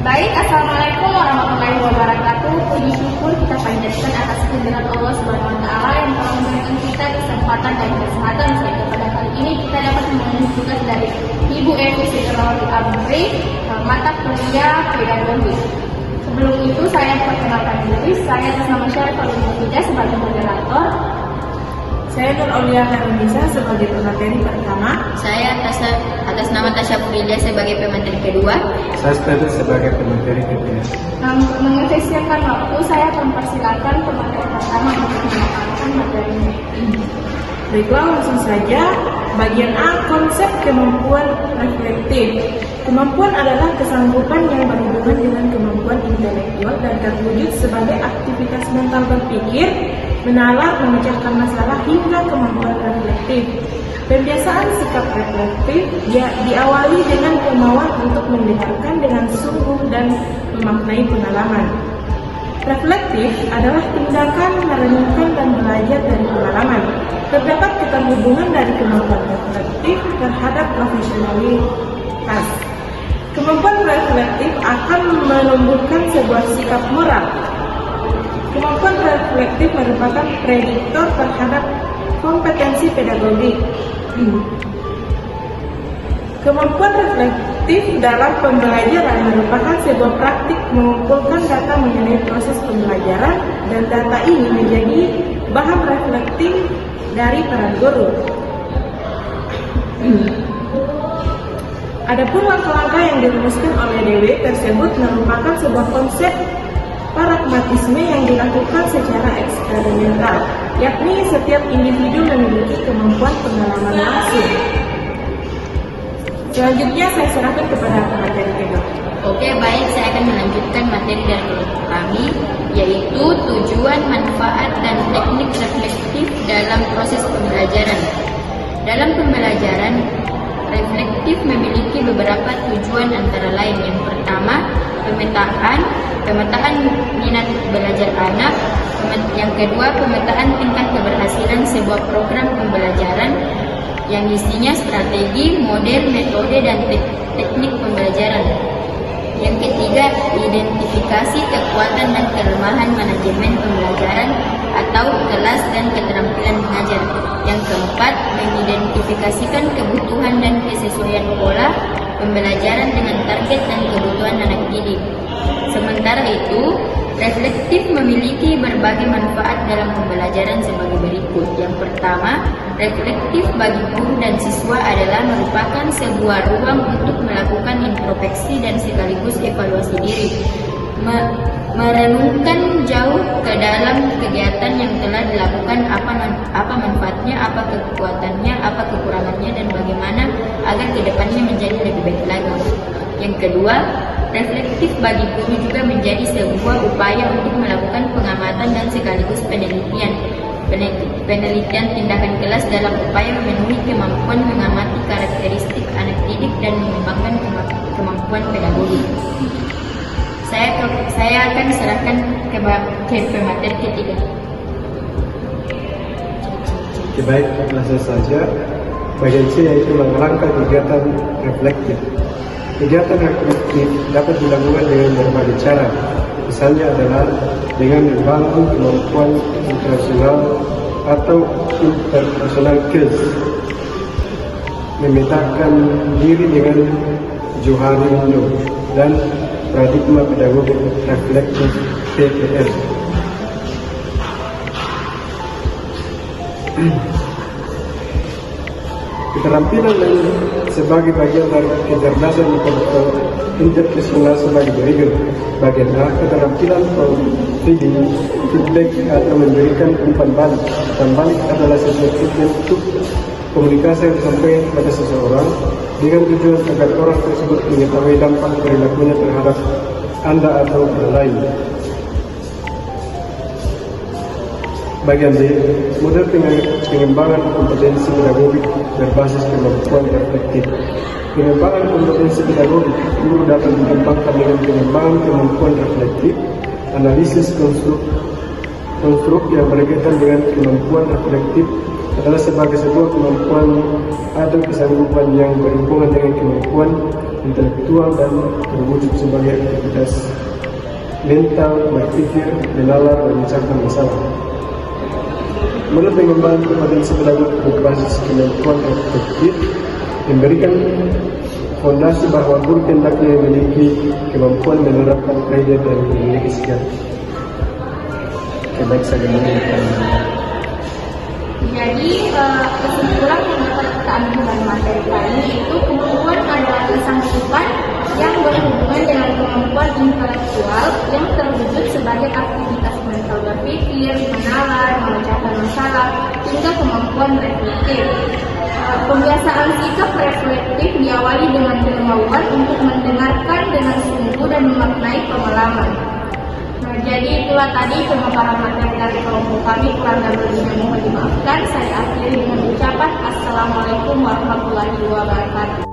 Baik, Assalamualaikum warahmatullahi wabarakatuh. Puji syukur kita panjatkan atas kehadiran Allah Subhanahu wa Ta'ala yang telah memberikan kita kesempatan dan kesehatan sehingga pada kali ini kita dapat memenuhi tugas dari Ibu Evi Sejawati Amri, mata kuliah pedagogi. Sebelum itu saya perkenalkan diri, saya atas nama Syarifah Mufidah sebagai moderator. Saya Nur Aulia Harunisa sebagai pemateri pertama. Saya atas nama Tasya Purilia sebagai pemateri kedua. Saya Stella sebagai pemateri ketiga. Untuk mengefisienkan waktu, saya akan persilakan pemateri pertama untuk memaparkan materinya. Baiklah, langsung saja. Bagian A, konsep kemampuan reflektif. Kemampuan adalah kesanggupan yang berhubungan dengan kemampuan intelektual dan terwujud sebagai aktivitas mental berpikir, menalar, memecahkan masalah hingga kemampuan reflektif. Pembiasaan sikap reflektif diawali dengan kemauan untuk mendengarkan dengan sungguh dan memaknai pengalaman. Reflektif adalah tindakan merenungkan dan belajar dari pengalaman. Terdapat keterhubungan dari kemampuan reflektif terhadap profesionalitas. Kemampuan reflektif akan menumbuhkan sebuah sikap moral. Kemampuan reflektif merupakan prediktor terhadap kompetensi pedagogik. Kemampuan reflektif dalam pembelajaran merupakan sebuah praktik mengumpulkan data mengenai proses pembelajaran dan data ini menjadi bahan reflektif dari para guru. Adapun langkah-langkah yang dirumuskan oleh DW tersebut merupakan sebuah konsep pragmatisme yang dilakukan secara eksperimental, yakni setiap individu memiliki kemampuan pengalaman langsung. Selanjutnya saya serahkan kepada materi kedua. Oke, baik, saya akan melanjutkan materi dari kelompok kami, yaitu tujuan, manfaat, dan teknik reflektif dalam proses pembelajaran. Dalam pembelajaran, reflektif memiliki beberapa tujuan antara lain. Yang pertama, pemetaan minat belajar anak. Yang kedua, pemetaan tingkat keberhasilan sebuah program pembelajaran yang isinya strategi, model, metode, dan teknik pembelajaran. Yang ketiga, identifikasi kekuatan dan kelemahan manajemen pembelajaran atau kelas dan keterampilan mengajar. Yang keempat, mengidentifikasikan kebutuhan dan kesesuaian pola pembelajaran dengan target dan kebutuhan anak didik. Sementara itu, reflektif memiliki berbagai manfaat dalam pembelajaran sebagai berikut. Yang pertama, reflektif bagi guru dan siswa adalah merupakan sebuah ruang untuk melakukan introspeksi dan sekaligus evaluasi diri. Merenungkan jauh ke dalam kegiatan yang telah dilakukan, apa manfaatnya, apa kekuatannya, apa kekurangannya, dan bagaimana agar kedepannya menjadi lebih baik lagi. Yang kedua, reflektif bagi guru juga menjadi sebuah upaya untuk melakukan pengamatan dan sekaligus penelitian tindakan kelas dalam upaya memenuhi kemampuan mengamati karakteristik anak didik dan mengembangkan kemampuan pedagogi. Saya akan serahkan ke pemateri ketiga. Baik, langsung saja. Bagian C yaitu langkah kegiatan reflektif. Kegiatan reflektif dapat dilakukan dengan berbagai cara. Misalnya adalah dengan membangun kemampuan internasional atau interpersonal skills, memetakan diri dengan Johari Indo, dan paradigma pedagogi reflektif PPR. Keterampilan dan sebagai bagian dari kecerdasan interpersonal sebagai berikut. Bagian A, keterampilan providing feedback atau memberikan umpan balik. Umpan balik adalah sesuatu bentuk komunikasi yang disampaikan kepada seseorang dengan tujuan agar orang tersebut mengetahui dampak perilakunya terhadap Anda atau orang lain. Bagian B, model pengembangan kompetensi pedagogik berbasis kemampuan reflektif. Pengembangan kompetensi pedagogik guru dapat dikembangkan dengan pengembangan kemampuan reflektif, analisis konstruk yang berkaitan dengan kemampuan reflektif adalah sebagai sebuah kemampuan atau kesanggupan yang berhubungan dengan kemampuan intelektual dan berwujud sebagai aktivitas mental, berpikir, menalar, dan mencari masalah. Menurut pengembangan kompetensi pedagog berbasis kemampuan reflektif memberikan fondasi bahwa guru hendaknya memiliki kemampuan menerapkan kaidah dan memiliki sikap kebaiksagaan. Jadi kesimpulan yang dapat kita ambil dari materi kali ini itu kemampuan adalah kesanggupan yang berhubungan dengan kemampuan intelektual yang terwujud sebagai aktivitas mental berpikir, menalar, memecahkan masalah, hingga kemampuan reflektif. Pembiasaan sikap reflektif diawali dengan kemauan untuk mendengarkan dengan sungguh dan memaknai pengalaman. Nah, jadi itulah tadi pemaparan materi dari kelompok kami, kurang dan lebihnya mohon dimaafkan. Saya akhiri dengan ucapan Assalamualaikum warahmatullahi wabarakatuh.